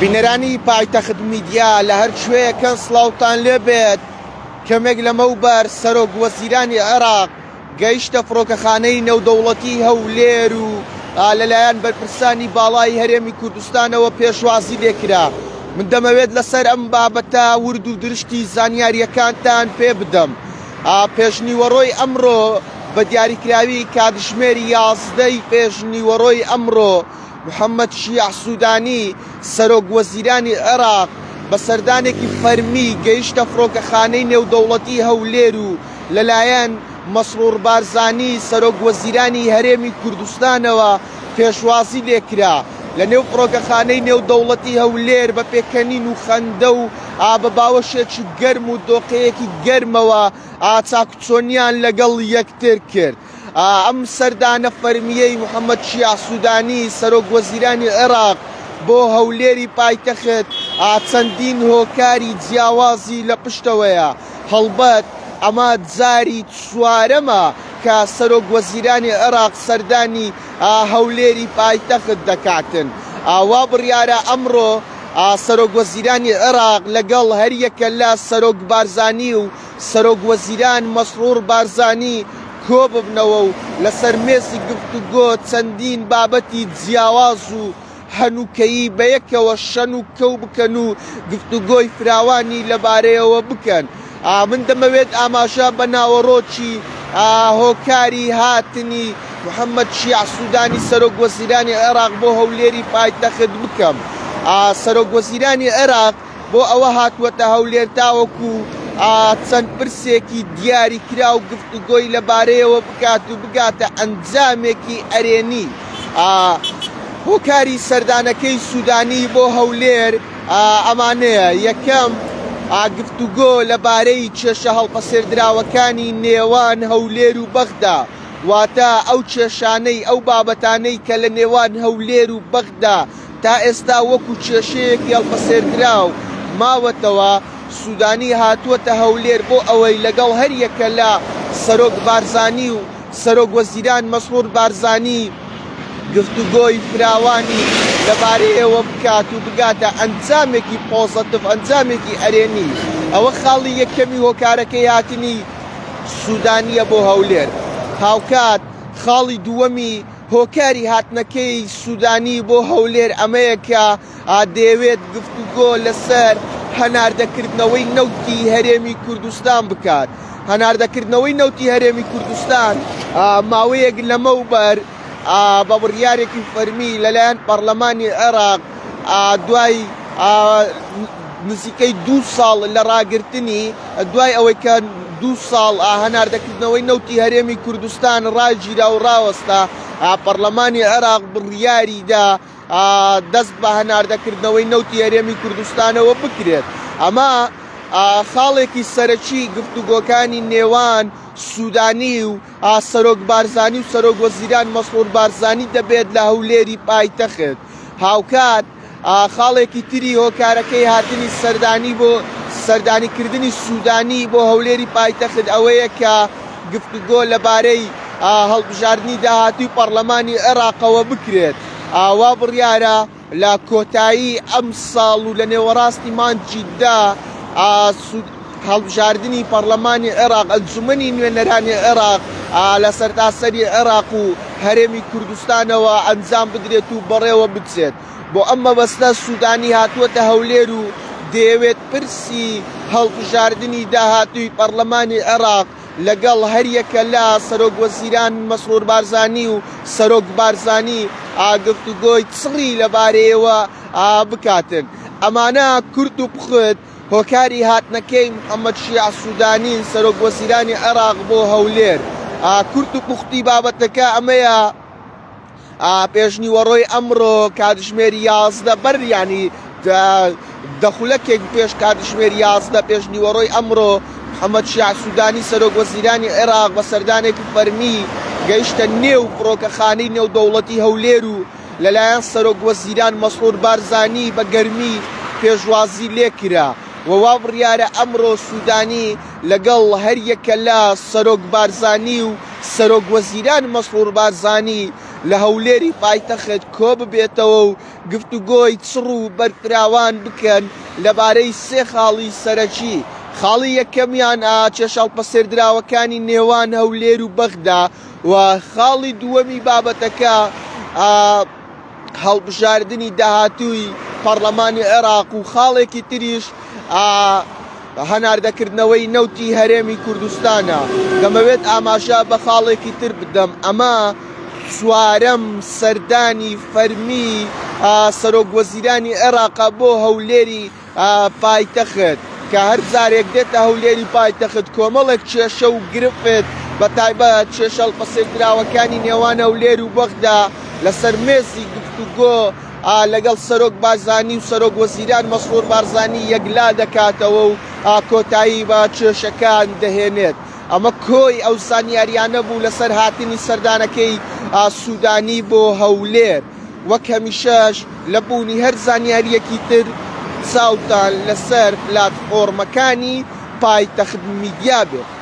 بینەرانی پایتەخت میدیا لە هەر شوەیەکەن سڵاوتان لێبێت. کەمێک لەمەوبەر سەرۆک وەزیرانی عێراق گەیشتە فڕۆکەخانەی نێودەوڵەتی هەولێر و لەلایەن بەرپرسانی باڵای هەرێمی کوردستانەوە پێشوازی لێکرا. من دەمەوێت لەسەر ئەم بابەتە ورد و درشتی زانیاریەکانتان پێ بدەم. پێشنیوەڕۆی ئەمڕۆ بە دیاریکراوی کاتژمێری 11 پێشنیوەڕۆی ئەمڕۆ محەممەد شیع سوودانی سەرۆک وەزیرانی عێراق بە سەردانێکی فەرمی گەیشتە فڕۆکەخانەی نێودەوڵەتی هەولێر و لەلایەن مەسرور بارزانی سەرۆک وەزیرانی هەرێمی کوردستانەوە پێشوازی لێکرا. لە نێو فڕۆکەخانەی نێودەوڵەتی هەولێر بە پێکەنین و خەندە و بە باوەشێکی گەرم و دۆقەیەکی گەرمەوە چاکچۆنیان لەگەڵ یەکتر کرد. ئەم سەردانە فەرمیەی محەممەد شیع سوودانی سەرۆک وەزیرانی عێراق بۆ هەولێری پایتەخت چەندین هۆکاری جیاوازی لە پشتەوەیە. هەڵبەت ئەمە جاری چوارەمە کە سەرۆک وەزیرانی عێراق سەردانی هەولێری پایتەخت دەکاتن. وا بڕیارە ئەمڕۆ سەرۆک وەزیرانی عێراق لەگەڵ هەریەکە لە سەرۆک بارزانی و سەرۆک وەزیران مەسرور بارزانی کۆ ببنەوە و لەسەر مێزی گفتوگۆ چەندین بابەتی جیاواز و هەنووکەیی بەیەکەوە شەن و کەو بکەن و گفتوگۆی فراوانی لەبارەیەوە بکەن. من دەمەوێت ئاماژە بە ناوەڕۆکی هۆکاری هاتنی محەممەد شیع سوودانی سەرۆک وەزیرانی عێراق بۆ هەولێری پایتەخت بکەم. سەرۆک وەزیرانی عێراق بۆ ئەوە هاتووەتە هەولێر تاوەکو چەند پرسێکی دیاری کرا و گفتوگۆی لەبارەیەوە بکات و بگاتە ئەنجامێکی ئەرێنی. هۆکاری سەردانەکەی سوودانی بۆ هەولێر ئەمانەیە: یەکەم، گفتوگۆ لەبارەی کێشە هەڵپەسێردراوەکانی نێوان هەولێر و بەغدا، واتە ئەو کێشانەی ئەو بابەتانەی کە لە نێوان هەولێر و بەغدا تا ئێستا وەکو کێشەیەکی هەڵپەسێردراو ماوەتەوە. سوودانی هاتووەتە هەولێر بۆ ئەوەی لەگەڵ هەریەکە لە سەرۆک بارزانی و سەرۆک وەزیران مەسرور بارزانی گفتوگۆی فراوانی لەبارەیەوە بکات و بگاتە ئەنجامێکی پۆزتیڤ، ئەنجامێکی ئەرێنی. ئەوە خاڵی یەکەمی هۆکارەکەی هاتنی سوودانیە بۆ هەولێر. هاوکات خاڵی دووەمی هۆکاری هاتنەکەی سوودانی بۆ هەولێر ئەمەیە کە دەیەوێت گفتوگۆ لەسەر هەناردەکردنەوەی نەوتی هەرێمی کوردستان بکات. هەناردەکردنەوەی نەوتی هەرێمی کوردستان ماوەیەک لەمەوبەر بە بڕیارێکی فەرمی لەلایەن پەرلەمانی عێراق دوای نزیکەی 2 ساڵ لە ڕاگررتنی، دوای ئەوەی کە 2 ساڵ هەناردەکردنەوەی نەوتی هەرێمی کوردستان ڕاگیرا و ڕاوەستا، پەرلەمانی عێراق بڕیاریدا دەست بە هەناردەکردنەوەی نەوتی هەرێمی کوردستانەوە بکرێت. ئەمە خاڵێکی سەرەکی گفتوگۆکانی نێوان سوودانی و سەرۆک بارزانی و سەرۆک وەزیران مەسرور بارزانی دەبێت لە هەولێری پایتەخت. هاوکات خاڵێکی تری هۆکارەکەی هاتنی سەردانی بۆ سەردانیکردنی سوودانی بۆ هەولێری پایتەخت ئەوەیە کە گفتوگۆ لەبارەی هەڵبژاردننی داهاتوی پەرلەمانی عێراقەوە بکرێت. وا بڕیارە لە کۆتایی ئەم ساڵ و لە نێوەڕاستی مانجیدا هەڵبژاردننی پەرلەمانی عێراق، ئەنجومەنی نوێنەرانی عێراق لە سەرتاسەری عێراق و هەرێمی کوردستانەوە ئەنجام بدرێت و بەڕێوە بچێت. بۆ ئەم مەبەستە سوودانی هاتووەتە هەولێر و دەیەوێت پرسی هەڵبژاردننی داهاتووی پەرلەمانی عێراق لەگەڵ هەریەکە لە سەرۆک وەزیران مەسرور بارزانی و سەرۆک بارزانی گفتوگۆی چڕی لەبارەیەوە بکاتن. ئەمانە کورت و پخت هۆکاری هاتنەکەی محەممەد شیع سوودانی سەرۆک وەزیرانی عێراق بۆ هەولێر. کورت و پوختی بابەتەکە ئەمەیە: پێشنیوەڕۆی ئەمڕۆ کاتژمێری 11 بەریانی دەخولەکێک پێش کاتژمێری 11 پێشنیوەڕۆی ئەمڕۆ محەممەد شیع سوودانی سەرۆک وەزیرانی عێراق بە سەردانێکی فەرمی گەیشتە نێو فڕۆکەخانەی نێودەوڵەتی هەولێر و لەلایەن سەرۆک وەزیران مەسرور بارزانی بە گەرمی پێشوازی لێکرا. وەوا بڕیارە ئەمڕۆ سوودانی لەگەڵ هەریەکە لە سەرۆک بارزانی و سەرۆک وەزیران مەسرور بارزانی لە هەولێری پایتەخت کۆ ببێتەوە و گفتوگۆی چڕ و بەرفراوان بکەن لەبارەی سێ خاڵی سەرەکی. خاڵی یەکەمیان چێشەڵپەسێردراوەکانی نێوان هەولێر و بەغدا و خاڵی دووەمی بابەتەکە هەڵبژاردننی داهاتووی پەرلەمانی عێراق و خاڵێکی تریش هەناردەکردنەوەی نەوتی هەرێمی کوردستانە. دەمەوێت ئاماژە بە خاڵێکی تر بدەم، ئەمە چوارەم سەردانی فەرمی سەرۆکوەزیرانی عێراقا بۆ هەولێری پایتەخت کە هەر جارێک دێتە هەولێری پایتەخت کۆمەڵێک کێشە و گرفت بە تایبەت چێشەڵپەسێردراوەکانی نێوان هەولێر و بەغدا لەسەر مێزی گفتوگۆ لەگەڵ سەرۆک بارزانی و سەرۆک وەزیران مەسرور بارزانی یەکلا دەکاتەوە و کۆتایی بە کێشەکان دەهێنێت. ئەمە کۆی ئەو زانیاریانە بوو لەسەر هاتنی سەردانەکەی سوودانی بۆ هەولێر. وەک هەمیشەش لە بوونی هەر زانیاریەکی تر چاوتان لەسەر پلاتفۆرمەکانی پایتەخت میدیا بێت.